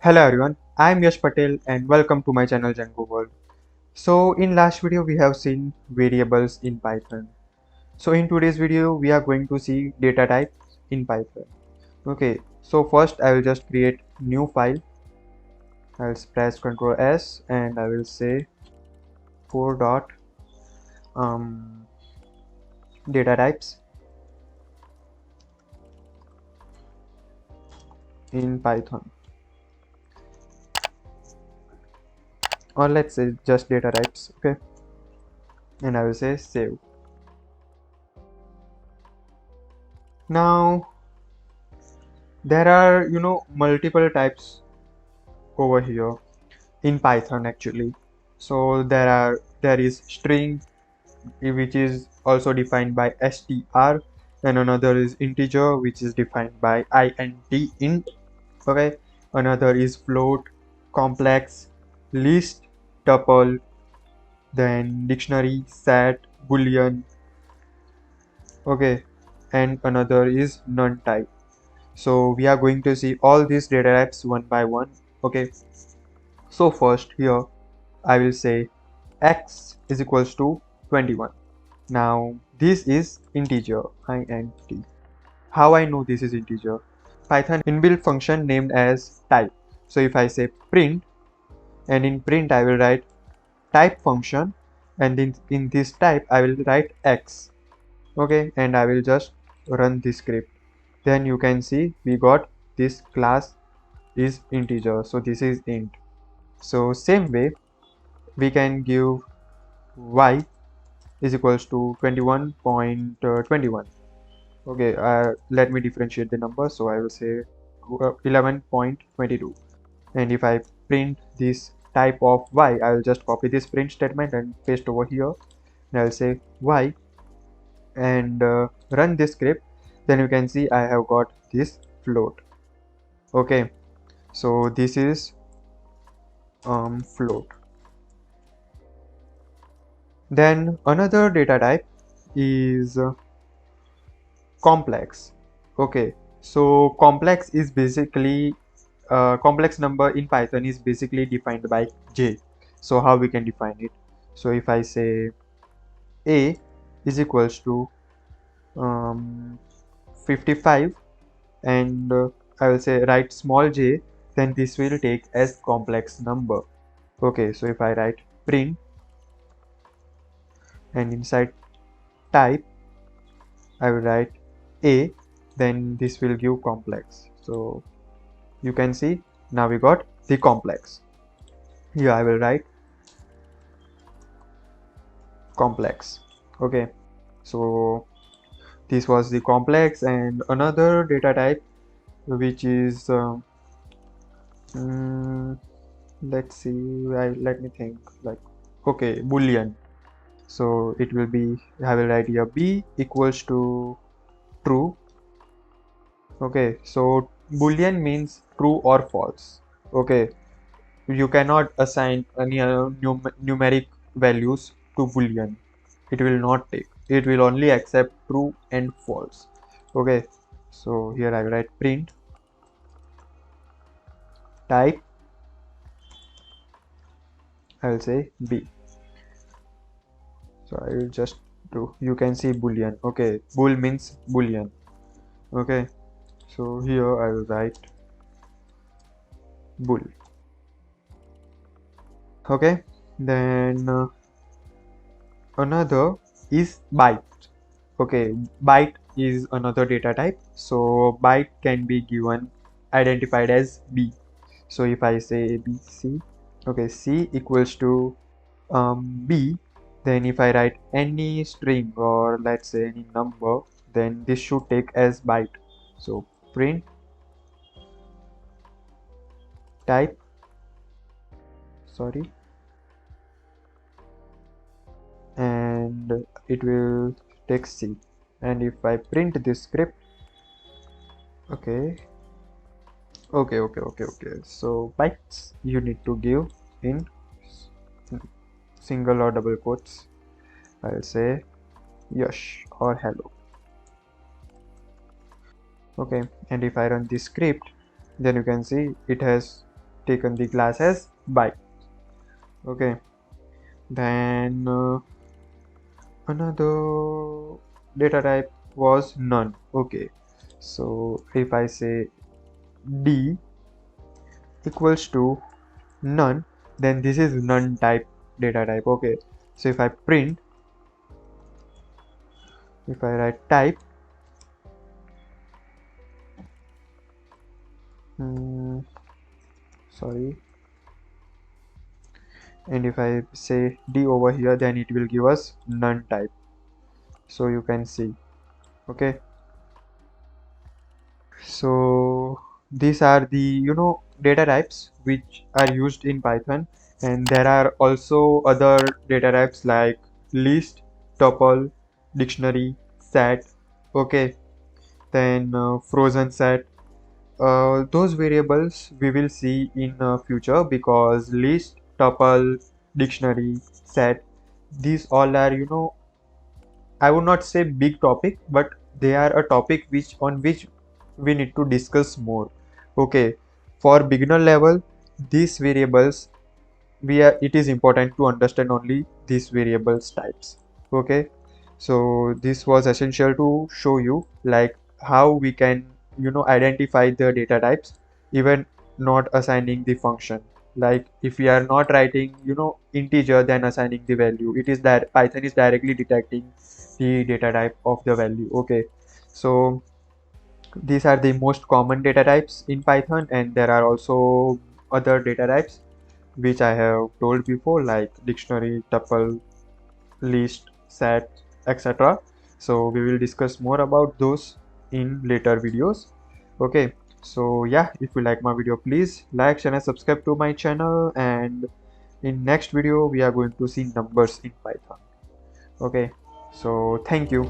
Hello everyone, I am Yash Patel and welcome to my channel Django World. So in last video we have seen variables in Python. So in today's video we are going to see data types in Python. Okay, so first I will just create new file. I'll press Ctrl S and I will say 4 dot data types in Python, or let's say just data types. Okay, and I will say save. Now there are multiple types over here in Python actually. So there is string, which is also defined by str, and another is integer, which is defined by int. Okay, another is float, complex, list, tuple, then dictionary, set, boolean. Okay, and another is none type. So we are going to see all these data types one by one. Okay, so first here I will say x is equals to 21. Now this is integer int. How I know this is integer? Python inbuilt function named as type. So if I say print, and in print I will write type function, and in this type I will write x. Okay, and I will just run this script. Then you can see we got this class is integer, so this is int. So same way we can give y is equals to 21.21. Okay, let me differentiate the number. So I will say 11.22. And if I print this type of y, I will just copy this print statement and paste over here. And I'll say y and run this script. Then you can see I have got this float. Okay, so this is float. Then another data type is complex. Okay, so complex is basically complex number in Python is basically defined by j. So how we can define it? So if I say a is equals to 55, and I will say write small j, then this will take as complex number. Okay, so if I write print and inside type I will write a, then this will give complex. So you can see now we got the complex. Here I will write complex. Okay, so this was the complex. And another data type which is let's see, let me think, like, okay, boolean. So it will be, I will write here b equals to true. Okay, so boolean means true or false. Okay, you cannot assign any numeric values to boolean. It will not take, it will only accept true and false. Okay, so here I will write print type, I will say b. So I will just do, you can see boolean. Okay, bool means boolean. Okay, so here I will write bool. Okay, then another is byte. Okay, byte is another data type. So byte can be given identified as b. So if I say b c, okay, c equals to b, then if I write any string or let's say any number, then this should take as byte. So print type, sorry, and it will take c. And if I print this script, okay, so bytes you need to give in single or double quotes. I'll say Yash or hello. Okay, and if I run this script, then you can see it has taken the class as byte. Okay, then another data type was none. Okay, so if I say d equals to none, then this is none type data type. Okay, so if I print, if I write type, sorry, and if I say d over here, then it will give us none type. So you can see. Okay, so these are the data types which are used in Python, and there are also other data types like list, tuple, dictionary, set. Okay, then frozen set. Those variables we will see in future, because list, tuple, dictionary, set, these all are I would not say big topic, but they are a topic which we need to discuss more. Okay, for beginner level, these variables, it is important to understand only these variables types. Okay, so this was essential to show you like how we can identify the data types, even not assigning the function. Like if we are not writing integer then assigning the value, it is that Python is directly detecting the data type of the value. Okay, so these are the most common data types in Python, and there are also other data types which I have told before, like dictionary, tuple, list, set, etc. So we will discuss more about those in later videos. Okay, so yeah, if you like my video, please like, share and subscribe to my channel, and in next video we are going to see numbers in Python. Okay, so thank you.